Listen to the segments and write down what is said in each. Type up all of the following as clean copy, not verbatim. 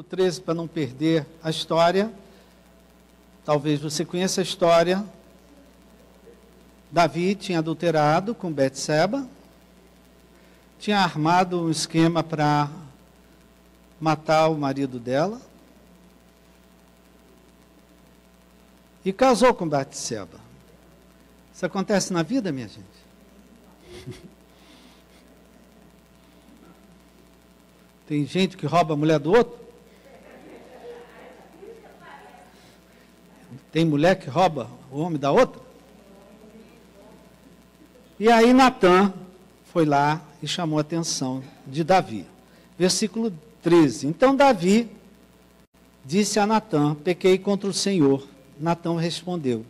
13, para não perder a história. Talvez você conheça a história. Davi tinha adulterado com Betseba, tinha armado um esquema para matar o marido dela e casou com Betseba. Isso acontece na vida, minha gente? Tem gente que rouba a mulher do outro? Tem mulher que rouba o homem da outra? E aí Natã foi lá e chamou a atenção de Davi. Versículo 13. Então Davi disse a Natã: pequei contra o Senhor. Natã respondeu: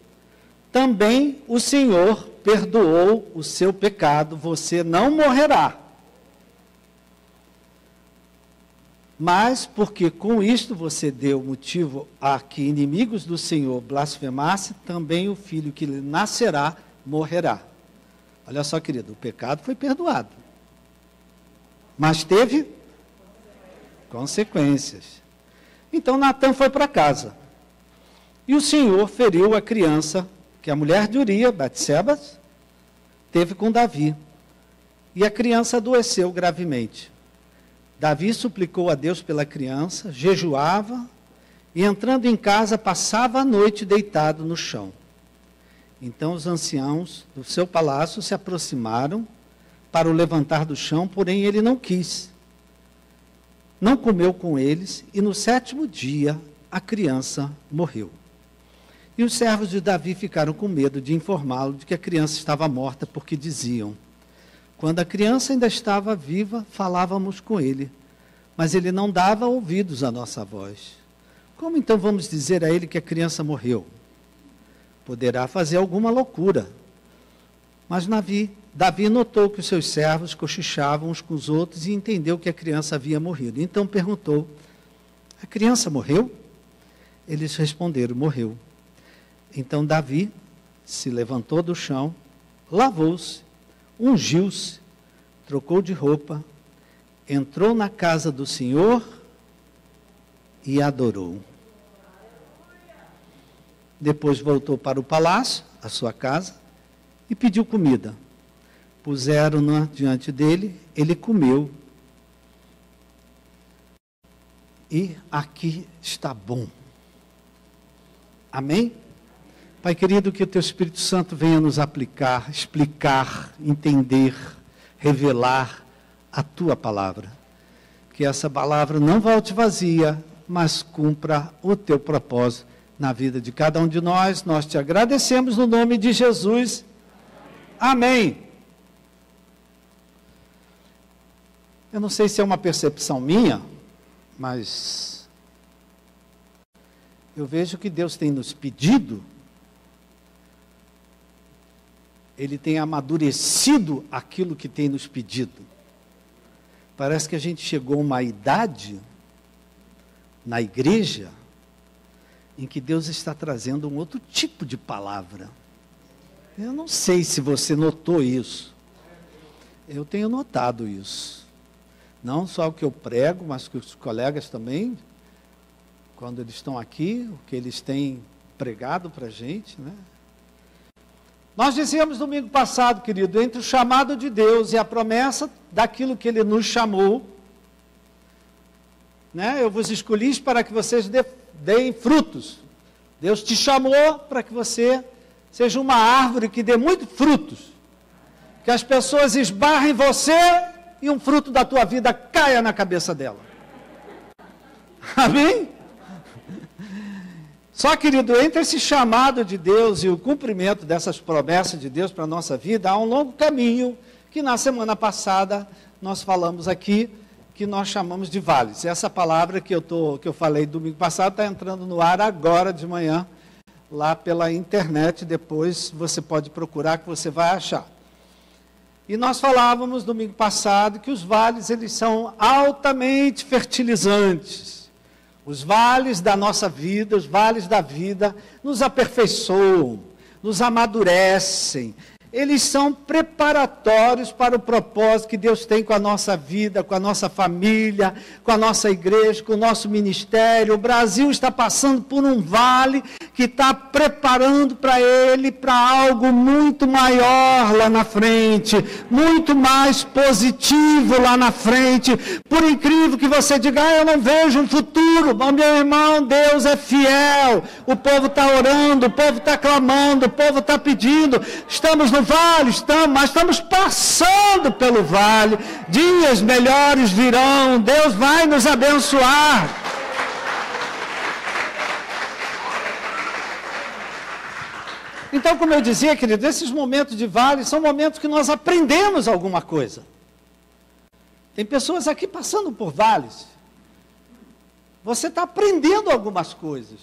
também o Senhor perdoou o seu pecado, você não morrerá. Mas, porque com isto você deu motivo a que inimigos do Senhor blasfemassem, também o filho que lhe nascerá morrerá. Olha só, querido, o pecado foi perdoado, mas teve consequências. Então Natã foi para casa, e o Senhor feriu a criança que a mulher de Uria, Betseba, teve com Davi, e a criança adoeceu gravemente. Davi suplicou a Deus pela criança, jejuava, e entrando em casa passava a noite deitado no chão. Então os anciãos do seu palácio se aproximaram para o levantar do chão, porém ele não quis. Não comeu com eles, e no 7º dia a criança morreu. E os servos de Davi ficaram com medo de informá-lo de que a criança estava morta, porque diziam: quando a criança ainda estava viva, falávamos com ele, mas ele não dava ouvidos à nossa voz. Como então vamos dizer a ele que a criança morreu? Poderá fazer alguma loucura. Mas Davi notou que os seus servos cochichavam uns com os outros e entendeu que a criança havia morrido. Então perguntou: a criança morreu? Eles responderam: morreu. Então Davi se levantou do chão, lavou-se, ungiu-se, trocou de roupa, entrou na casa do Senhor e adorou. Depois voltou para o palácio, a sua casa, e pediu comida. Puseram-na diante dele, ele comeu. E aqui está bom. Amém? Pai querido, que o Teu Espírito Santo venha nos aplicar, explicar, entender, revelar a Tua palavra. Que essa palavra não volte vazia, mas cumpra o Teu propósito na vida de cada um de nós. Nós Te agradecemos no nome de Jesus. Amém. Eu não sei se é uma percepção minha, mas eu vejo que Deus tem nos pedido, Ele tem amadurecido aquilo que tem nos pedido. Parece que a gente chegou a uma idade na igreja em que Deus está trazendo um outro tipo de palavra. Eu não sei se você notou isso. Eu tenho notado isso. Não só o que eu prego, mas que os colegas também, quando eles estão aqui, o que eles têm pregado para a gente, né? Nós dizíamos domingo passado, querido, entre o chamado de Deus e a promessa daquilo que Ele nos chamou, né? Eu vos escolhi para que vocês deem frutos. Deus te chamou para que você seja uma árvore que dê muitos frutos. Que as pessoas esbarrem em você e um fruto da tua vida caia na cabeça dela. Amém? Só, querido, entre esse chamado de Deus e o cumprimento dessas promessas de Deus para a nossa vida, há um longo caminho que na semana passada nós falamos aqui, que nós chamamos de vales. Essa palavra que eu falei domingo passado está entrando no ar agora de manhã, lá pela internet, depois você pode procurar que você vai achar. E nós falávamos domingo passado que os vales, eles são altamente fertilizantes. Os vales da nossa vida, os vales da vida, nos aperfeiçoam, nos amadurecem. eles são preparatórios para o propósito que Deus tem com a nossa vida, com a nossa família, com a nossa igreja, com o nosso ministério. O Brasil está passando por um vale que está preparando para ele, para algo muito maior lá na frente, muito mais positivo lá na frente. Por incrível que você diga, eu não vejo um futuro. Bom, meu irmão, Deus é fiel. O povo está orando, o povo está clamando, o povo está pedindo. Estamos no vale, mas estamos passando pelo vale. Dias melhores virão. Deus vai nos abençoar. Então, como eu dizia, querido, esses momentos de vale são momentos que nós aprendemos alguma coisa. Tem pessoas aqui passando por vales. Você está aprendendo algumas coisas.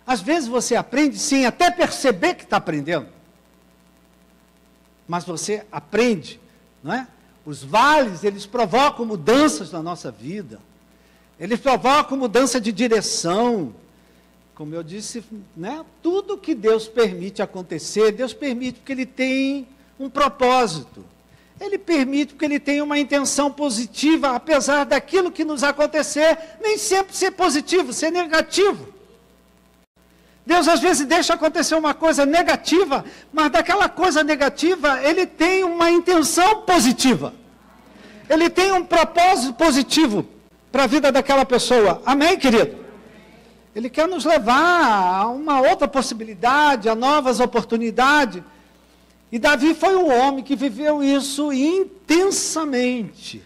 Às vezes você aprende sem até perceber que está aprendendo. Mas você aprende, não é? Os vales, eles provocam mudanças na nossa vida. Eles provocam mudança de direção. Como eu disse, né? Tudo que Deus permite acontecer, Deus permite porque Ele tem um propósito. Ele permite porque Ele tem uma intenção positiva, apesar daquilo que nos acontecer, nem sempre ser positivo, ser negativo. Deus às vezes deixa acontecer uma coisa negativa, mas daquela coisa negativa, Ele tem uma intenção positiva. Ele tem um propósito positivo para a vida daquela pessoa. Amém, querido? Ele quer nos levar a uma outra possibilidade, a novas oportunidades. E Davi foi um homem que viveu isso intensamente.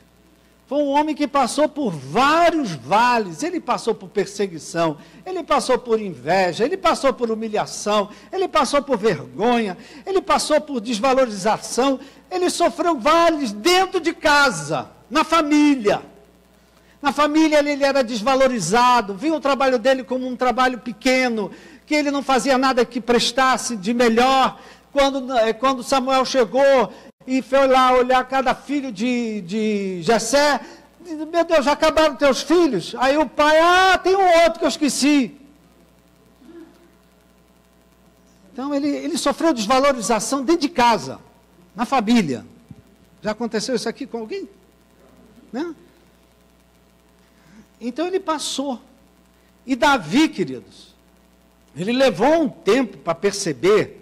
Foi um homem que passou por vários vales. Ele passou por perseguição, ele passou por inveja, ele passou por humilhação, ele passou por vergonha, ele passou por desvalorização. Ele sofreu vales dentro de casa, na família. Na família ele era desvalorizado, via o trabalho dele como um trabalho pequeno, que ele não fazia nada que prestasse de melhor. Quando Samuel chegou e foi lá olhar cada filho de Jessé, meu Deus, já acabaram teus filhos? Aí o pai, tem um outro que eu esqueci. Então ele sofreu desvalorização dentro de casa, na família. Já aconteceu isso aqui com alguém? Né? Então ele passou. E Davi, queridos, ele levou um tempo para perceber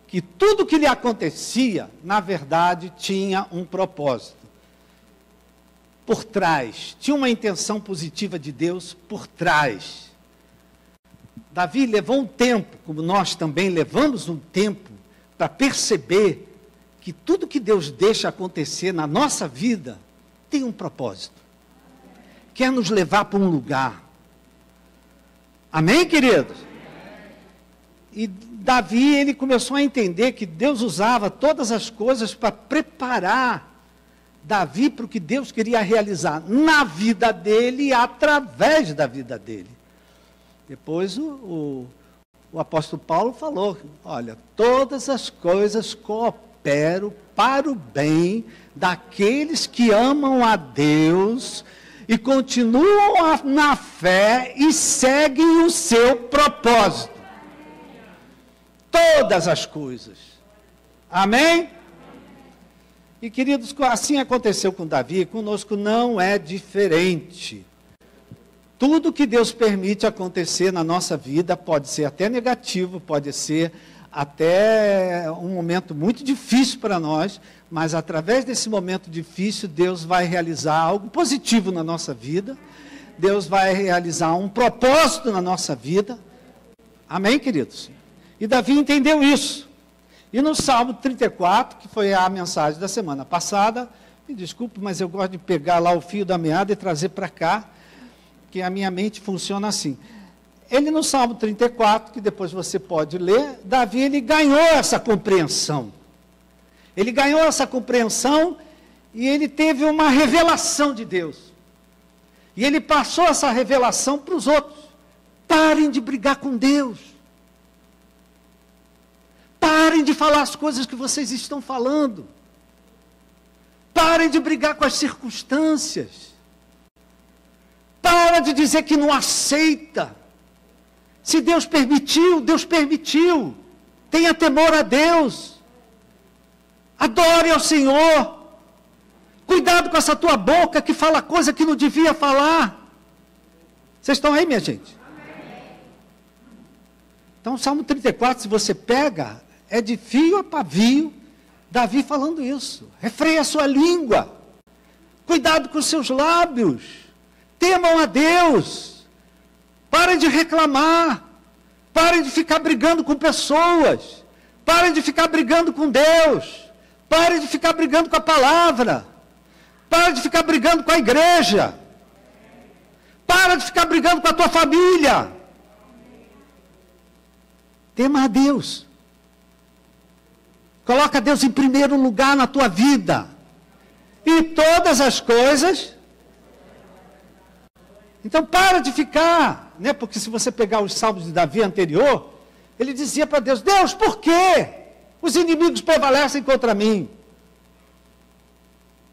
que tudo que lhe acontecia, na verdade, tinha um propósito. Por trás, tinha uma intenção positiva de Deus por trás. Davi levou um tempo, como nós também levamos um tempo, para perceber que tudo que Deus deixa acontecer na nossa vida tem um propósito. Quer nos levar para um lugar. Amém, queridos? E Davi, ele começou a entender que Deus usava todas as coisas para preparar Davi para o que Deus queria realizar na vida dele e através da vida dele. Depois o apóstolo Paulo falou, olha, todas as coisas cooperam para o bem daqueles que amam a Deus e continuam na fé e seguem o seu propósito. Todas as coisas. Amém? E queridos, assim aconteceu com Davi, conosco não é diferente. Tudo que Deus permite acontecer na nossa vida pode ser até negativo, pode ser até um momento muito difícil para nós, mas através desse momento difícil, Deus vai realizar algo positivo na nossa vida, Deus vai realizar um propósito na nossa vida. Amém, queridos? E Davi entendeu isso. E no Salmo 34, que foi a mensagem da semana passada, me desculpe, mas eu gosto de pegar lá o fio da meada e trazer para cá, que a minha mente funciona assim. Ele no Salmo 34, que depois você pode ler, Davi, ele ganhou essa compreensão. Ele ganhou essa compreensão e ele teve uma revelação de Deus. E ele passou essa revelação para os outros. Parem de brigar com Deus. Parem de falar as coisas que vocês estão falando. Parem de brigar com as circunstâncias. Para de dizer que não aceita. Se Deus permitiu, Deus permitiu. Tenha temor a Deus. Adore ao Senhor. Cuidado com essa tua boca que fala coisa que não devia falar. Vocês estão aí, minha gente? Então, o Salmo 34, se você pega, é de fio a pavio, Davi falando isso. Refreia a sua língua. Cuidado com os seus lábios. Temam a Deus. Parem de reclamar. Parem de ficar brigando com pessoas. Parem de ficar brigando com Deus. Parem de ficar brigando com a palavra. Parem de ficar brigando com a igreja. Para de ficar brigando com a tua família. Tema a Deus. Coloca Deus em primeiro lugar na tua vida. E todas as coisas. Então para de ficar, né? Porque se você pegar os salmos de Davi anterior, ele dizia para Deus: Deus, por quê os inimigos prevalecem contra mim?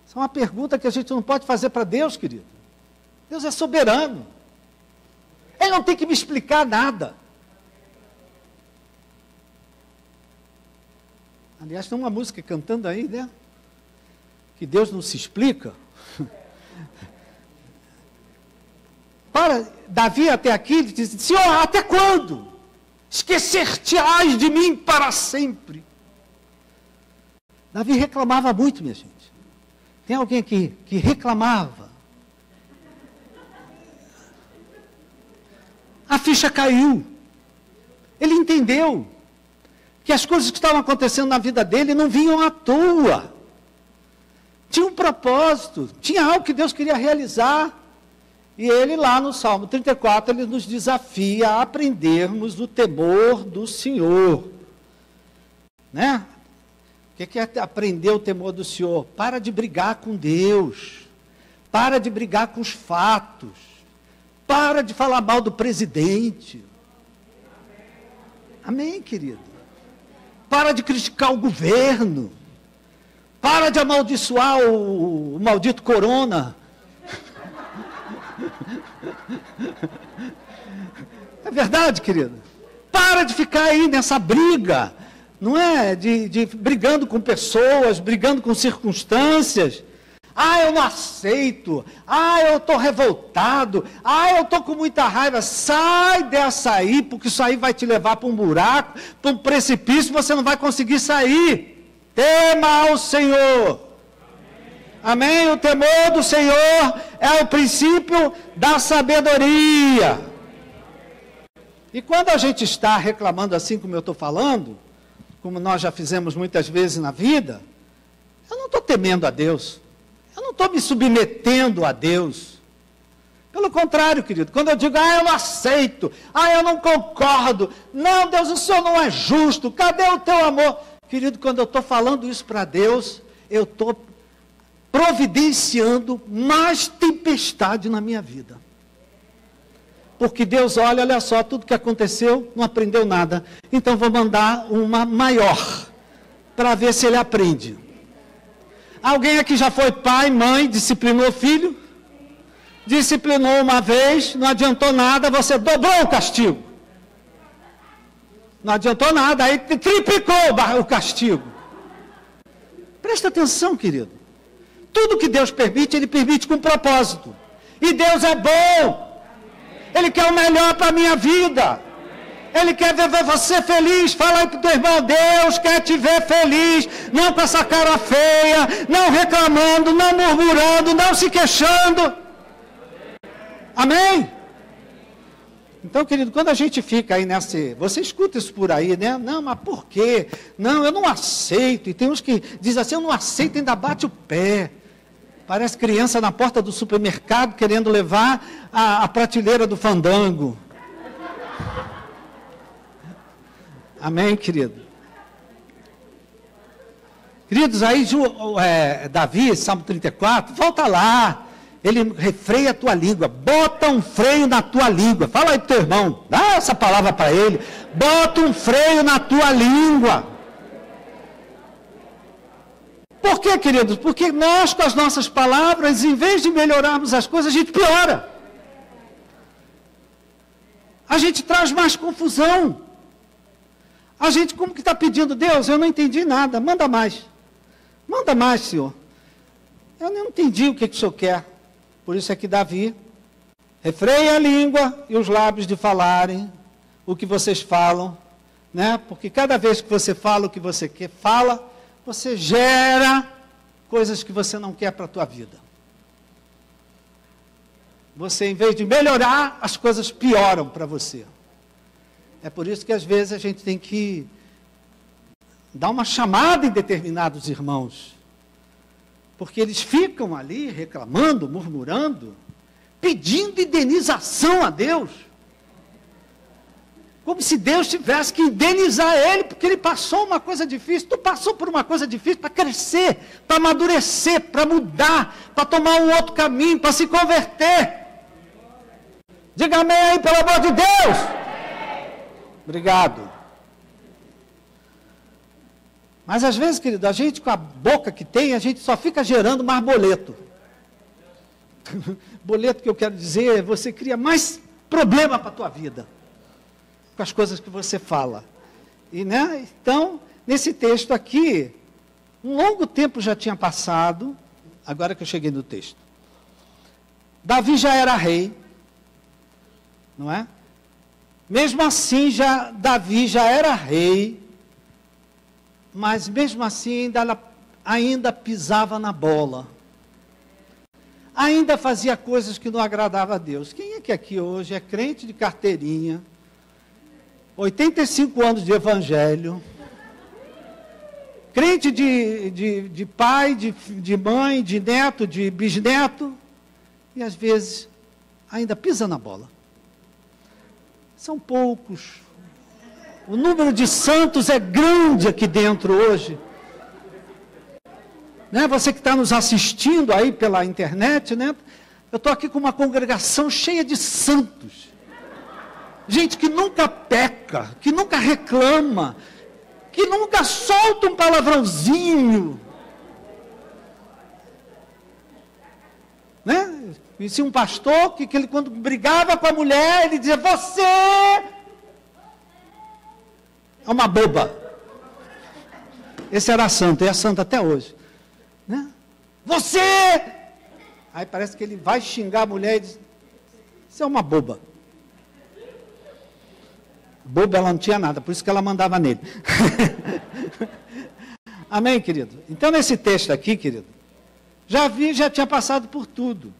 Isso é uma pergunta que a gente não pode fazer para Deus, querido. Deus é soberano. Ele não tem que me explicar nada. Aliás, tem uma música cantando aí, né? Que Deus não se explica. Para, Davi até aqui, ele diz: Senhor, até quando? Esquecer-te-ás de mim para sempre. Davi reclamava muito, minha gente. Tem alguém aqui que reclamava? A ficha caiu. Ele entendeu que as coisas que estavam acontecendo na vida dele não vinham à toa. Tinha um propósito, tinha algo que Deus queria realizar. E ele lá no Salmo 34, ele nos desafia a aprendermos o temor do Senhor. Né? O que é aprender o temor do Senhor? Para de brigar com Deus. Para de brigar com os fatos. Para de falar mal do presidente. Amém, querido? Para de criticar o governo. Para de amaldiçoar o maldito corona. É verdade, querido? Para de ficar aí nessa briga. Não é? De brigando com pessoas, brigando com circunstâncias. Ah, eu não aceito. Ah, eu estou revoltado. Ah, eu estou com muita raiva. Sai dessa aí, porque isso aí vai te levar para um buraco, para um precipício, você não vai conseguir sair. Tema ao Senhor. Amém? O temor do Senhor é o princípio da sabedoria. E quando a gente está reclamando assim como eu estou falando, como nós já fizemos muitas vezes na vida, eu não estou temendo a Deus. Eu não estou me submetendo a Deus. Pelo contrário, querido, quando eu digo: eu não aceito, eu não concordo, não, Deus, o Senhor não é justo, cadê o teu amor? Querido, quando eu estou falando isso para Deus, eu estou providenciando mais tempestade na minha vida. Porque Deus olha só, tudo que aconteceu, não aprendeu nada. Então vou mandar uma maior, para ver se ele aprende. Alguém aqui já foi pai, mãe, disciplinou filho? Disciplinou uma vez, não adiantou nada, você dobrou o castigo. Não adiantou nada, aí triplicou o castigo. Presta atenção, querido. Tudo que Deus permite, Ele permite com propósito. E Deus é bom. Ele quer o melhor para a minha vida. Ele quer ver você feliz. Fala aí para o teu irmão: Deus quer te ver feliz. Não com essa cara feia, não reclamando, não murmurando, não se queixando. Amém? Então, querido, quando a gente fica aí você escuta isso por aí, né? Não, mas por quê? Não, eu não aceito. E tem uns que dizem assim: eu não aceito, ainda bate o pé. Parece criança na porta do supermercado querendo levar a prateleira do fandango. Amém, querido? Queridos, aí Davi, Salmo 34, volta lá. Ele refreia a tua língua. Bota um freio na tua língua. Fala aí pro teu irmão. Dá essa palavra para ele. Bota um freio na tua língua. Por quê, queridos? Porque nós, com as nossas palavras, em vez de melhorarmos as coisas, a gente piora. A gente traz mais confusão. A gente como que está pedindo: Deus, eu não entendi nada, manda mais. Manda mais, Senhor. Eu não entendi o que o Senhor quer. Por isso é que Davi, refreia a língua e os lábios de falarem o que vocês falam, né? Porque cada vez que você fala o que você quer, você gera coisas que você não quer para a tua vida. Você, em vez de melhorar, as coisas pioram para você. É por isso que às vezes a gente tem que dar uma chamada em determinados irmãos. Porque eles ficam ali reclamando, murmurando, pedindo indenização a Deus. Como se Deus tivesse que indenizar ele, porque ele passou uma coisa difícil. Tu passou por uma coisa difícil para crescer, para amadurecer, para mudar, para tomar um outro caminho, para se converter. Diga amém aí, pelo amor de Deus. Obrigado. Mas às vezes, querido, a gente com a boca que tem, a gente só fica gerando mais boleto. Boleto que eu quero dizer, você cria mais problema para a tua vida. Com as coisas que você fala. E, né, então, nesse texto aqui, um longo tempo já tinha passado, agora que eu cheguei no texto. Davi já era rei, não é? Mesmo assim, Davi já era rei, mas mesmo assim ainda pisava na bola. Ainda fazia coisas que não agradavam a Deus. Quem é que aqui hoje é crente de carteirinha, 85 anos de evangelho, crente de pai, de mãe, de neto, de bisneto, e às vezes ainda pisa na bola? São poucos. O número de santos é grande aqui dentro hoje. Né? Você que está nos assistindo aí pela internet, né? Eu estou aqui com uma congregação cheia de santos. Gente que nunca peca, que nunca reclama, que nunca solta um palavrãozinho. Né? Conheci um pastor que ele, quando brigava com a mulher, ele dizia: você é uma boba. Esse era santo, e é santo até hoje. Né? Você! Aí parece que ele vai xingar a mulher e diz: você é uma boba. Boba ela não tinha nada, por isso que ela mandava nele. Amém, querido? Então, nesse texto aqui, querido, já tinha passado por tudo.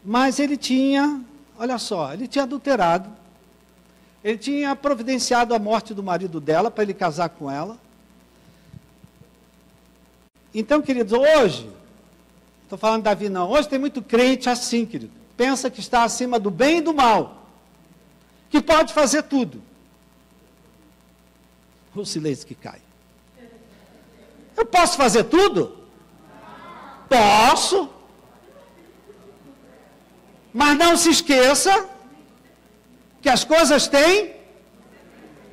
Mas ele tinha, olha só, ele tinha adulterado. Ele tinha providenciado a morte do marido dela para ele casar com ela. Então, queridos, hoje, estou falando de Davi não, hoje tem muito crente assim, querido. Pensa que está acima do bem e do mal. Que pode fazer tudo. O silêncio que cai. Eu posso fazer tudo? Posso. Mas não se esqueça que as coisas têm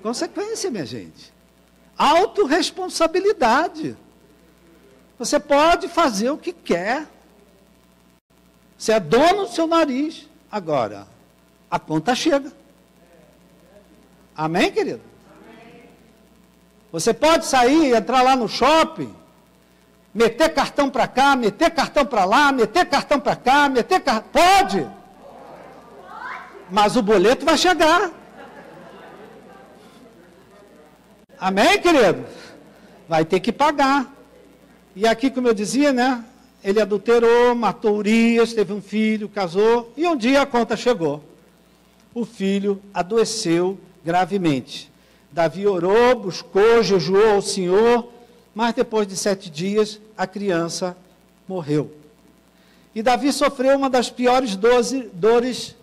consequência, minha gente. Autorresponsabilidade. Você pode fazer o que quer. Você é dono do seu nariz. Agora, a conta chega. Amém, querido? Amém. Você pode sair, entrar lá no shopping, meter cartão para cá, meter cartão para lá, meter cartão para cá, Pode! Mas o boleto vai chegar. Amém, querido? Vai ter que pagar. E aqui, como eu dizia, né? Ele adulterou, matou Urias, teve um filho, casou, e um dia a conta chegou. O filho adoeceu gravemente. Davi orou, buscou, jejuou ao Senhor, mas depois de 7 dias, a criança morreu. E Davi sofreu uma das piores dores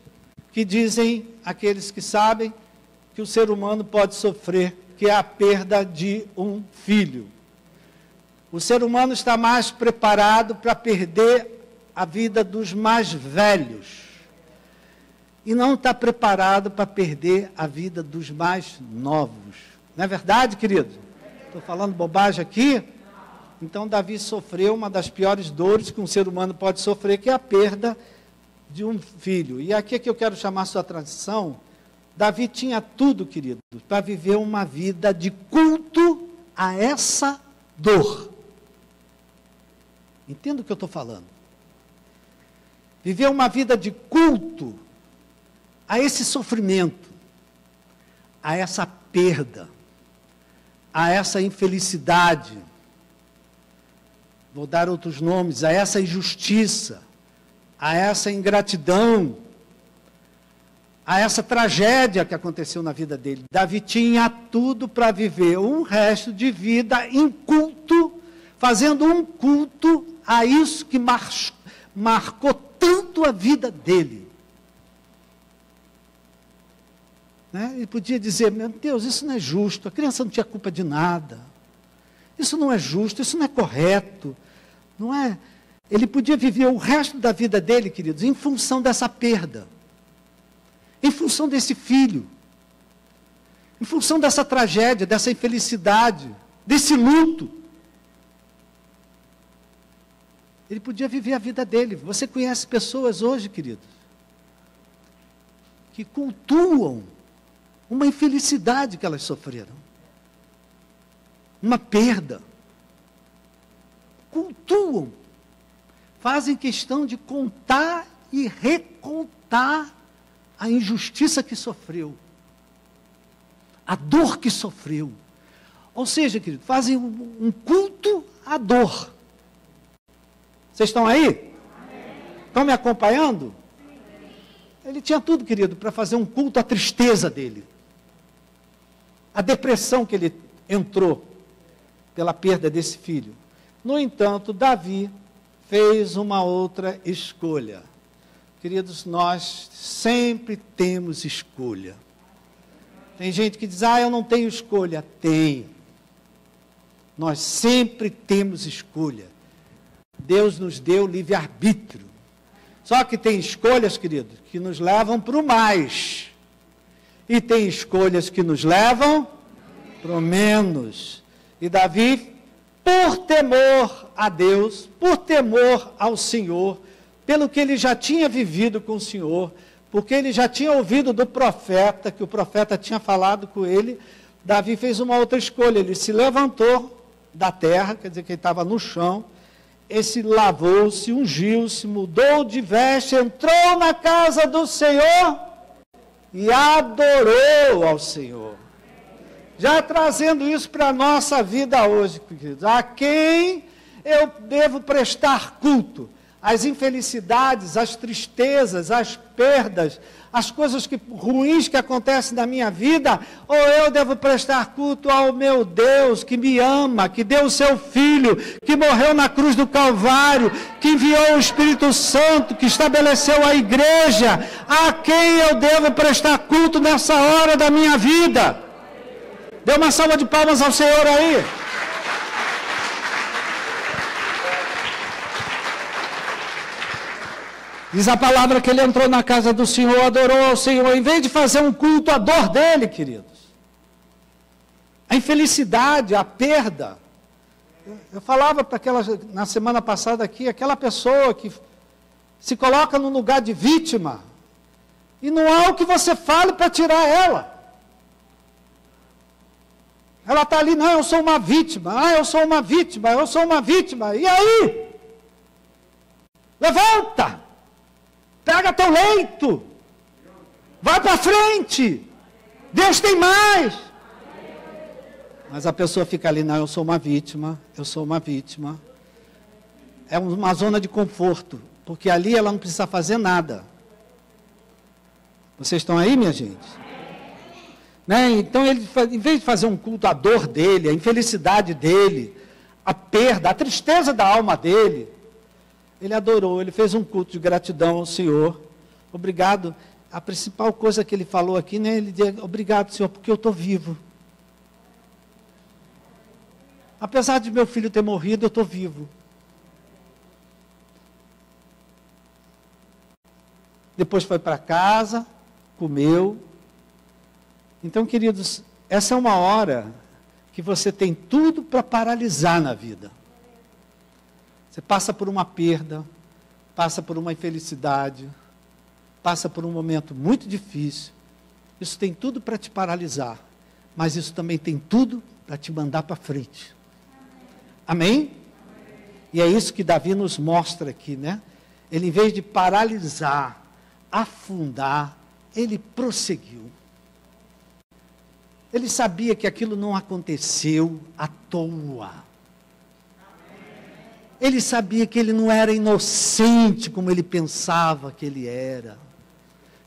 que dizem aqueles que sabem que o ser humano pode sofrer, que é a perda de um filho. O ser humano está mais preparado para perder a vida dos mais velhos. E não está preparado para perder a vida dos mais novos. Não é verdade, querido? Estou falando bobagem aqui? Então, Davi sofreu uma das piores dores que um ser humano pode sofrer, que é a perda de um filho. E aqui é que eu quero chamar a sua atenção. Davi tinha tudo, querido, para viver uma vida de culto a essa dor. Entenda o que eu estou falando. Viver uma vida de culto a esse sofrimento, a essa perda, a essa infelicidade, vou dar outros nomes, a essa injustiça, a essa ingratidão, a essa tragédia que aconteceu na vida dele. Davi tinha tudo para viver um resto de vida em culto, fazendo um culto a isso que marcou tanto a vida dele. Né? Ele podia dizer, meu Deus, isso não é justo, a criança não tinha culpa de nada. Isso não é justo, isso não é correto. Não é? Ele podia viver o resto da vida dele, queridos, em função dessa perda. Em função desse filho. Em função dessa tragédia, dessa infelicidade, desse luto. Ele podia viver a vida dele. Você conhece pessoas hoje, queridos, que cultuam uma infelicidade que elas sofreram. Uma perda. Cultuam. Fazem questão de contar e recontar a injustiça que sofreu. A dor que sofreu. Ou seja, querido, fazem um culto à dor. Vocês estão aí? Estão me acompanhando? Ele tinha tudo, querido, para fazer um culto à tristeza dele. A depressão que ele entrou pela perda desse filho. No entanto, Davi fez uma outra escolha. Queridos, nós sempre temos escolha. Tem gente que diz, eu não tenho escolha. Tem. Nós sempre temos escolha. Deus nos deu livre-arbítrio. Só que tem escolhas, queridos, que nos levam para o mais. E tem escolhas que nos levam para o menos. E Davi, por temor a Deus, por temor ao Senhor, pelo que ele já tinha vivido com o Senhor, porque ele já tinha ouvido do profeta, que o profeta tinha falado com ele, Davi fez uma outra escolha. Ele se levantou da terra, quer dizer que ele estava no chão, ele se lavou-se, ungiu-se, mudou de veste, entrou na casa do Senhor e adorou ao Senhor. Já trazendo isso para a nossa vida hoje, queridos. A quem eu devo prestar culto? As infelicidades, as tristezas, as perdas, as coisas ruins que acontecem na minha vida, ou eu devo prestar culto ao meu Deus que me ama, que deu o seu Filho, que morreu na cruz do Calvário, que enviou o Espírito Santo, que estabeleceu a igreja, a quem eu devo prestar culto nessa hora da minha vida? Dê uma salva de palmas ao Senhor aí. Diz a palavra que ele entrou na casa do Senhor, adorou ao Senhor, em vez de fazer um culto à dor dele, queridos. A infelicidade, a perda. Eu falava para na semana passada aqui, aquela pessoa que se coloca no lugar de vítima, e não há o que você fale para tirar ela. Ela está ali, não, eu sou uma vítima, eu sou uma vítima, eu sou uma vítima. E aí? Levanta! Pega teu leito. Vai para frente. Deus tem mais. Mas a pessoa fica ali, não, eu sou uma vítima, eu sou uma vítima. É uma zona de conforto, porque ali ela não precisa fazer nada. Vocês estão aí, minha gente? Né? Então, ele, em vez de fazer um culto à dor dele, a infelicidade dele, a perda, a tristeza da alma dele, ele adorou, ele fez um culto de gratidão ao Senhor. Obrigado. A principal coisa que ele falou aqui, né? Ele disse, obrigado, Senhor, porque eu estou vivo. Apesar de meu filho ter morrido, eu estou vivo. Depois foi para casa, comeu. Então, queridos, essa é uma hora que você tem tudo para paralisar na vida. Você passa por uma perda, passa por uma infelicidade, passa por um momento muito difícil. Isso tem tudo para te paralisar, mas isso também tem tudo para te mandar para frente. Amém? E é isso que Davi nos mostra aqui, né? Ele, em vez de paralisar, afundar, ele prosseguiu. Ele sabia que aquilo não aconteceu à toa. Ele sabia que ele não era inocente como ele pensava que ele era.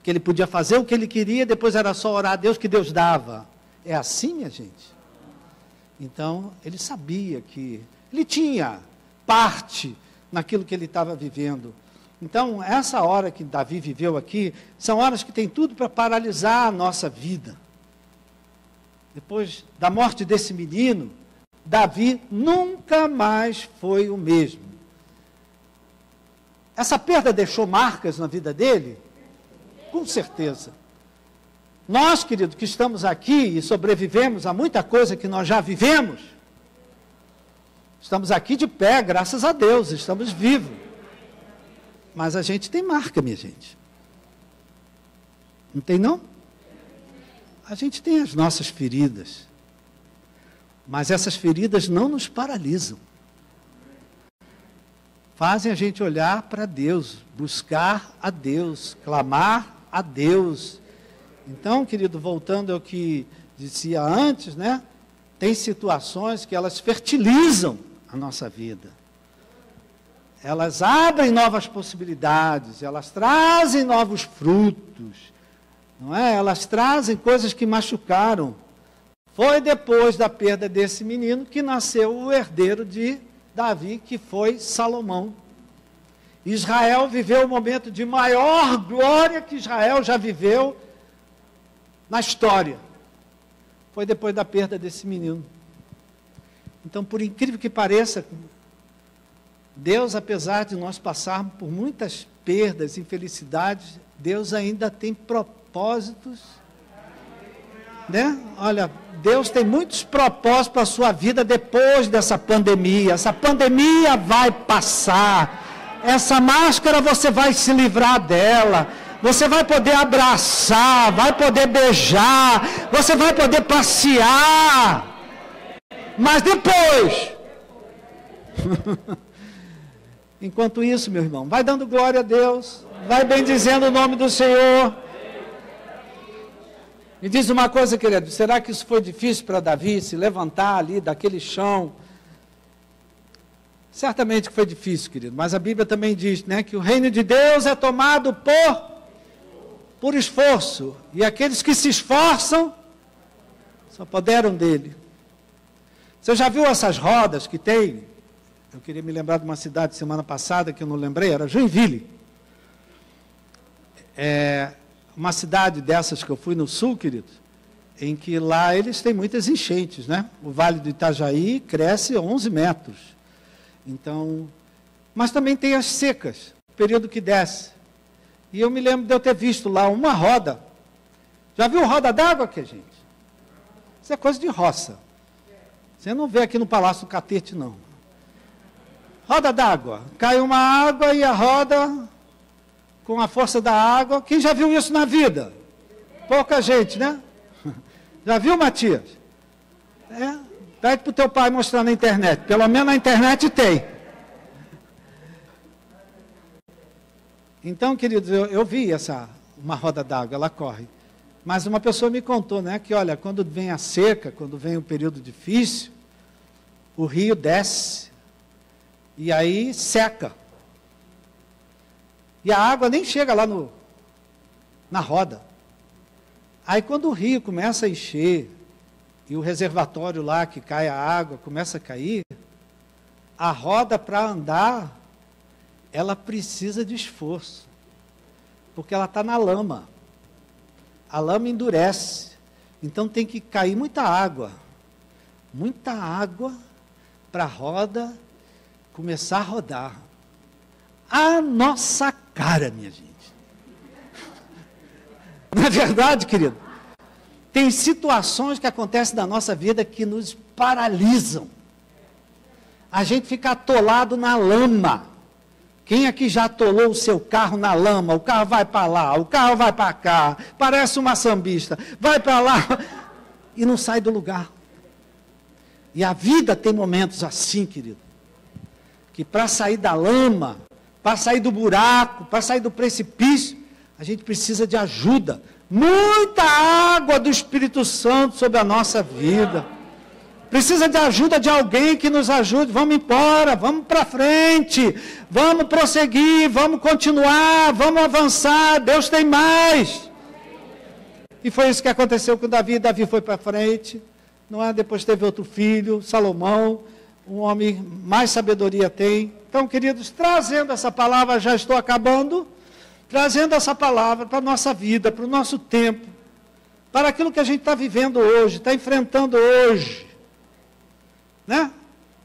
Que ele podia fazer o que ele queria, depois era só orar a Deus que Deus dava. É assim, minha gente? Então, ele sabia que ele tinha parte naquilo que ele estava vivendo. Então, essa hora que Davi viveu aqui, são horas que tem tudo para paralisar a nossa vida. Depois da morte desse menino, Davi nunca mais foi o mesmo. Essa perda deixou marcas na vida dele? Com certeza. Nós, querido, que estamos aqui e sobrevivemos a muita coisa que nós já vivemos, estamos aqui de pé, graças a Deus, estamos vivos. Mas a gente tem marca, minha gente. Não tem, não? A gente tem as nossas feridas. Mas essas feridas não nos paralisam. Fazem a gente olhar para Deus, buscar a Deus, clamar a Deus. Então, querido, voltando ao que dizia antes, né? Tem situações que elas fertilizam a nossa vida. Elas abrem novas possibilidades, elas trazem novos frutos, não é? Elas trazem coisas que machucaram. Foi depois da perda desse menino que nasceu o herdeiro de Davi, que foi Salomão. Israel viveu o momento de maior glória que Israel já viveu na história. Foi depois da perda desse menino. Então, por incrível que pareça, Deus, apesar de nós passarmos por muitas perdas e infelicidades, Deus ainda tem propósitos, né? Olha, Deus tem muitos propósitos para a sua vida depois dessa pandemia. Essa pandemia vai passar. Essa máscara você vai se livrar dela. Você vai poder abraçar, vai poder beijar, você vai poder passear. Mas depois... Enquanto isso, meu irmão, vai dando glória a Deus, vai bendizendo o nome do Senhor. Me diz uma coisa, querido, será que isso foi difícil para Davi, se levantar ali daquele chão? Certamente que foi difícil, querido, mas a Bíblia também diz, né, que o reino de Deus é tomado por esforço, e aqueles que se esforçam, se apoderam dele. Você já viu essas rodas que tem? Eu queria me lembrar de uma cidade semana passada, que eu não lembrei, era Joinville. Uma cidade dessas que eu fui no sul, querido, em que lá eles têm muitas enchentes, né? O Vale do Itajaí cresce 11 metros. Então, mas também tem as secas, o período que desce. E eu me lembro de eu ter visto lá uma roda. Já viu roda d'água aqui, gente? Isso é coisa de roça. Você não vê aqui no Palácio do Catete, não. Roda d'água. Cai uma água e a roda, com a força da água. Quem já viu isso na vida? Pouca gente, né? Já viu, Matias? Pede para o teu pai mostrar na internet. Pelo menos na internet tem. Então, queridos, eu vi uma roda d'água, ela corre. Mas uma pessoa me contou, né, que olha, quando vem a seca, quando vem um período difícil, o rio desce e aí seca. E a água nem chega lá na roda. Aí quando o rio começa a encher, e o reservatório lá que cai a água começa a cair, a roda para andar, ela precisa de esforço, porque ela está na lama. A lama endurece, então tem que cair muita água para a roda começar a rodar. A nossa cara, minha gente. Não é verdade, querido? Tem situações que acontecem na nossa vida que nos paralisam. A gente fica atolado na lama. Quem aqui já atolou o seu carro na lama? O carro vai para lá, o carro vai para cá, parece uma sambista, vai para lá e não sai do lugar. E a vida tem momentos assim, querido, que para sair da lama, para sair do buraco, para sair do precipício, a gente precisa de ajuda. Muita água do Espírito Santo sobre a nossa vida. Precisa de ajuda de alguém que nos ajude. Vamos embora, vamos para frente, vamos prosseguir, vamos continuar, vamos avançar. Deus tem mais. E foi isso que aconteceu com Davi. Davi foi para frente, não é? Depois teve outro filho, Salomão, um homem mais sabedoria tem. Então, queridos, trazendo essa palavra, já estou acabando, trazendo essa palavra para a nossa vida, para o nosso tempo, para aquilo que a gente está vivendo hoje, está enfrentando hoje. Né?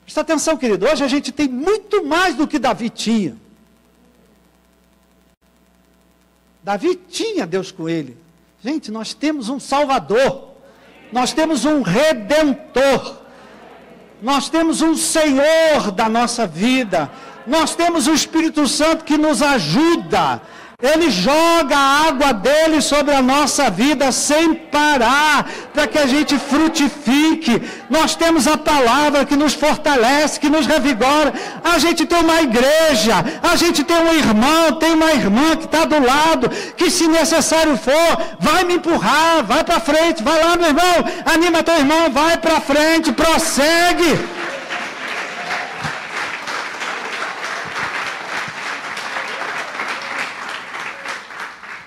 Presta atenção, querido, hoje a gente tem muito mais do que Davi tinha. Davi tinha Deus com ele. Gente, nós temos um Salvador, nós temos um Redentor, nós temos um Senhor da nossa vida, nós temos o Espírito Santo que nos ajuda. Ele joga a água dele sobre a nossa vida sem parar, para que a gente frutifique. Nós temos a palavra que nos fortalece, que nos revigora. A gente tem uma igreja, a gente tem um irmão, tem uma irmã que está do lado, que se necessário for, vai me empurrar, vai para frente, vai lá, meu irmão, anima teu irmão, vai para frente, prossegue.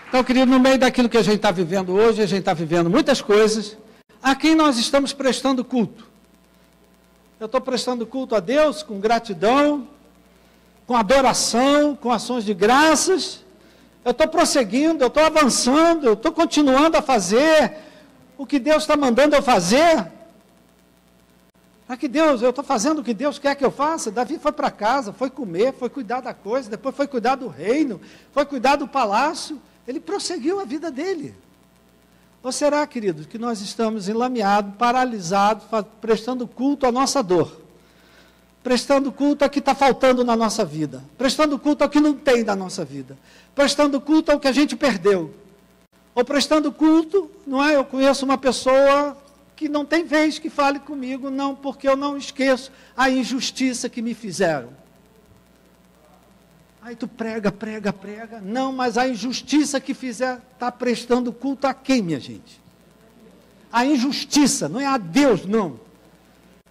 Então, querido, no meio daquilo que a gente está vivendo hoje, a gente está vivendo muitas coisas, a quem nós estamos prestando culto. Eu estou prestando culto a Deus com gratidão, com adoração, com ações de graças. Eu estou prosseguindo, eu estou avançando, eu estou continuando a fazer o que Deus está mandando eu fazer. Eu estou fazendo o que Deus quer que eu faça. Davi foi para casa, foi comer, foi cuidar da coisa, depois foi cuidar do reino, foi cuidar do palácio. Ele prosseguiu a vida dele. Ou será, queridos, que nós estamos enlameados, paralisados, prestando culto à nossa dor, prestando culto ao que está faltando na nossa vida, prestando culto ao que não tem na nossa vida, prestando culto ao que a gente perdeu, ou prestando culto, não é? Eu conheço uma pessoa que não tem vez que fale comigo, não, porque eu não esqueço a injustiça que me fizeram. Aí tu prega. Não, mas a injustiça que fizer, está prestando culto a quem, minha gente? A injustiça, não é a Deus, não.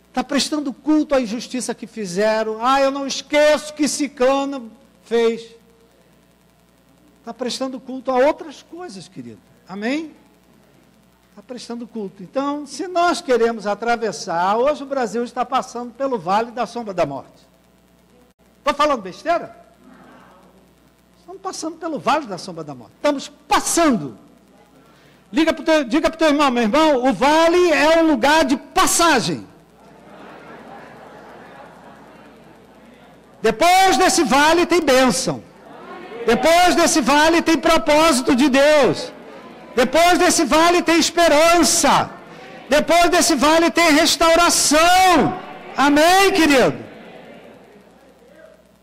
Está prestando culto à injustiça que fizeram. Eu não esqueço que Ciclano fez. Está prestando culto a outras coisas, querido. Amém? Está prestando culto. Então, se nós queremos atravessar, hoje o Brasil está passando pelo vale da sombra da morte. Estou falando besteira? Estamos passando pelo vale da sombra da morte. Estamos passando. Diga para o teu irmão, meu irmão, o vale é um lugar de passagem. Depois desse vale tem bênção. Depois desse vale tem propósito de Deus. Depois desse vale tem esperança. Depois desse vale tem restauração. Amém, querido?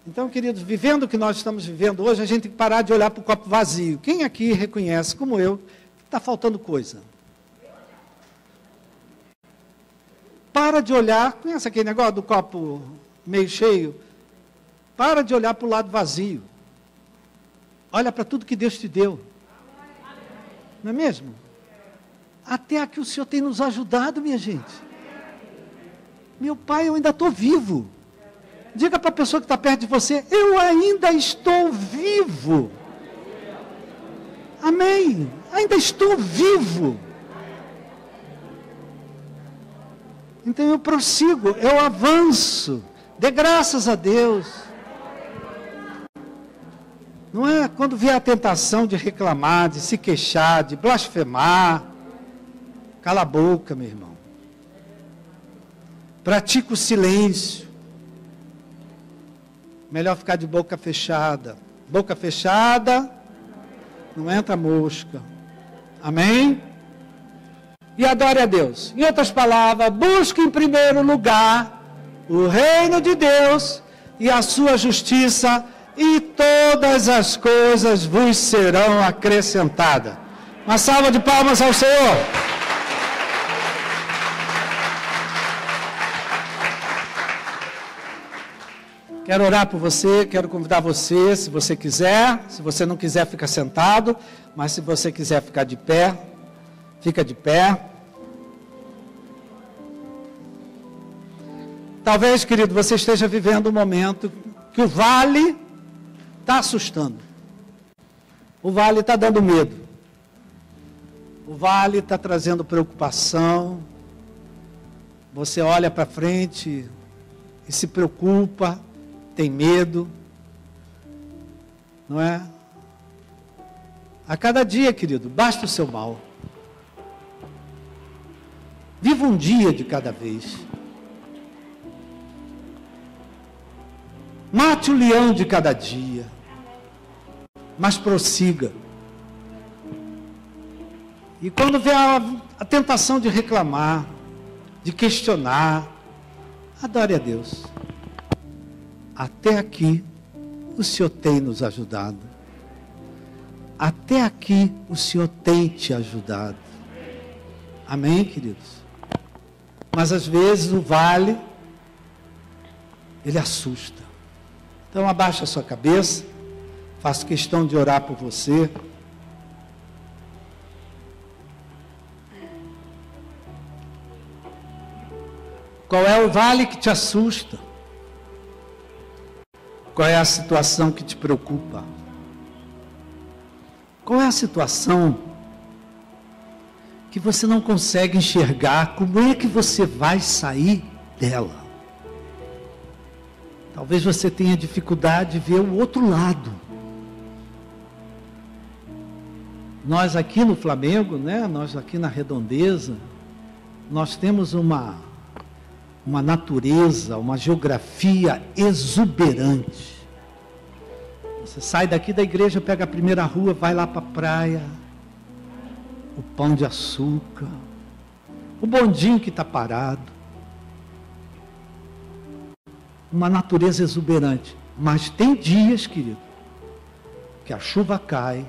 Então, queridos, vivendo o que nós estamos vivendo hoje, a gente tem que parar de olhar para o copo vazio. Quem aqui reconhece, como eu, que está faltando coisa? Para de olhar, conhece aquele negócio do copo meio cheio? Para de olhar para o lado vazio. Olha para tudo que Deus te deu. Não é mesmo? Até aqui o Senhor tem nos ajudado, minha gente. Meu Pai, eu ainda estou vivo. Diga para a pessoa que está perto de você, eu ainda estou vivo. Amém. Ainda estou vivo. Então eu prossigo, eu avanço. Dê graças a Deus. Não é quando vier a tentação de reclamar, de se queixar, de blasfemar. Cala a boca, meu irmão. Pratica o silêncio. Melhor ficar de boca fechada. Boca fechada, não entra mosca. Amém? E adore a Deus. Em outras palavras, busque em primeiro lugar o reino de Deus e a sua justiça, e todas as coisas vos serão acrescentadas. Uma salva de palmas ao Senhor. Quero orar por você, quero convidar você, se você quiser. Se você não quiser, fica sentado. Mas se você quiser ficar de pé, fica de pé. Talvez, querido, você esteja vivendo um momento que o vale está assustando. O vale está dando medo. O vale está trazendo preocupação. Você olha para frente e se preocupa, tem medo, não é? A cada dia, querido, basta o seu mal. Viva um dia de cada vez. Mate o leão de cada dia, mas prossiga. E quando vê a tentação de reclamar, de questionar, adore a Deus. Até aqui o Senhor tem nos ajudado. Até aqui o Senhor tem te ajudado. Amém, queridos? Mas às vezes o vale, ele assusta. Então abaixa a sua cabeça, faço questão de orar por você. Qual é o vale que te assusta? Qual é a situação que te preocupa? Qual é a situação que você não consegue enxergar? Como é que você vai sair dela? Talvez você tenha dificuldade de ver o outro lado. Nós aqui no Flamengo, né? Nós aqui na Redondeza, nós temos uma natureza, uma geografia exuberante. Você sai daqui da igreja, pega a primeira rua, vai lá para a praia, o Pão de Açúcar, o bondinho que está parado. Uma natureza exuberante. Mas tem dias, querido, que a chuva cai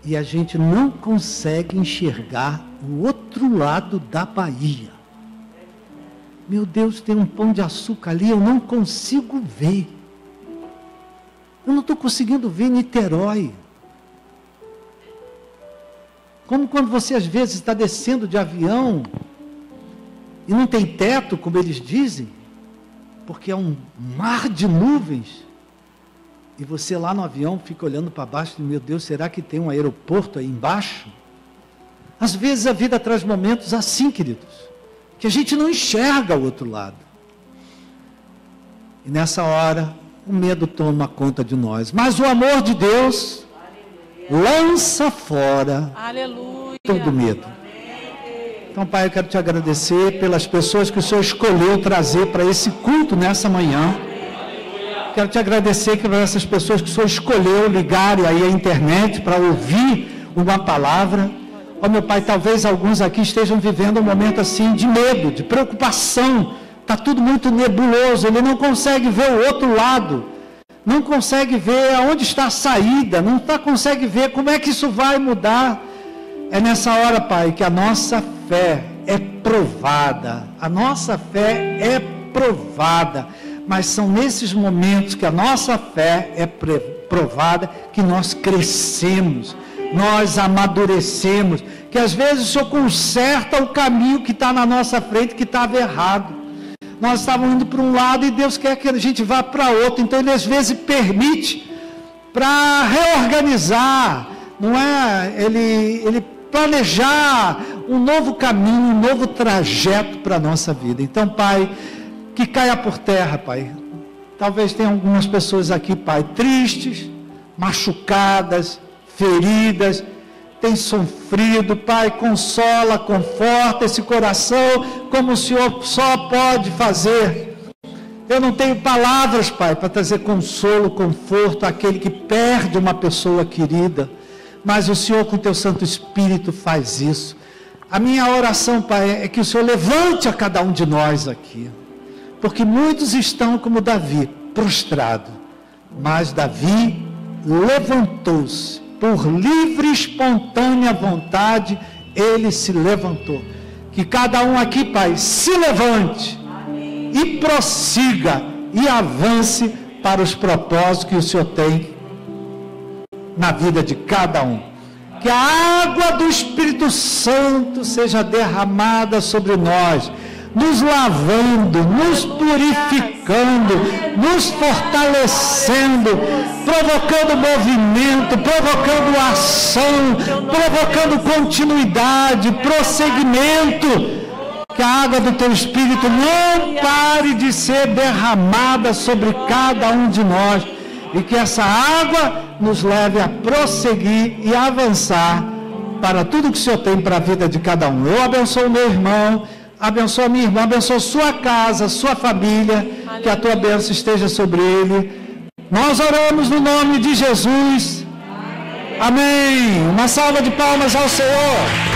e a gente não consegue enxergar o outro lado da Bahia. Meu Deus, tem um Pão de Açúcar ali, eu não consigo ver. Eu não estou conseguindo ver Niterói. Como quando você às vezes está descendo de avião e não tem teto, como eles dizem, porque é um mar de nuvens, e você lá no avião fica olhando para baixo e, meu Deus, será que tem um aeroporto aí embaixo? Às vezes a vida traz momentos assim, queridos, que a gente não enxerga o outro lado. E nessa hora, o medo toma conta de nós. Mas o amor de Deus lança fora todo medo. Então, Pai, eu quero te agradecer pelas pessoas que o Senhor escolheu trazer para esse culto nessa manhã. Quero te agradecer por essas pessoas que o Senhor escolheu ligarem aí a internet para ouvir uma palavra. Ó, meu Pai, talvez alguns aqui estejam vivendo um momento assim de medo, de preocupação. Está tudo muito nebuloso, ele não consegue ver o outro lado, não consegue ver aonde está a saída, não consegue ver como é que isso vai mudar. É nessa hora, Pai, que a nossa fé é provada, a nossa fé é provada, mas são nesses momentos que a nossa fé é provada, que nós crescemos, nós amadurecemos, que às vezes o Senhor conserta o caminho que está na nossa frente, que estava errado. Nós estávamos indo para um lado e Deus quer que a gente vá para outro, então Ele às vezes permite para reorganizar, não é? Ele planejar um novo caminho, um novo trajeto para a nossa vida. Então, Pai, que caia por terra, Pai. Talvez tenha algumas pessoas aqui, Pai, tristes, machucadas, feridas, tem sofrido. Pai, consola, conforta esse coração, como o Senhor só pode fazer. Eu não tenho palavras, Pai, para trazer consolo, conforto àquele que perde uma pessoa querida, mas o Senhor com o Teu Santo Espírito faz isso. A minha oração, Pai, é que o Senhor levante a cada um de nós aqui, porque muitos estão como Davi, prostrado, mas Davi levantou-se, por livre e espontânea vontade, ele se levantou. Que cada um aqui, Pai, se levante e prossiga e avance para os propósitos que o Senhor tem na vida de cada um. Que a água do Espírito Santo seja derramada sobre nós, nos lavando, nos purificando, nos fortalecendo, provocando movimento, provocando ação, provocando continuidade, prosseguimento. Que a água do Teu Espírito não pare de ser derramada sobre cada um de nós, e que essa água nos leve a prosseguir e avançar para tudo que o Senhor tem para a vida de cada um. Eu abençoo o meu irmão, abençoo a minha irmã, abençoo sua casa, sua família, que a Tua bênção esteja sobre ele. Nós oramos no nome de Jesus. Amém. Uma salva de palmas ao Senhor.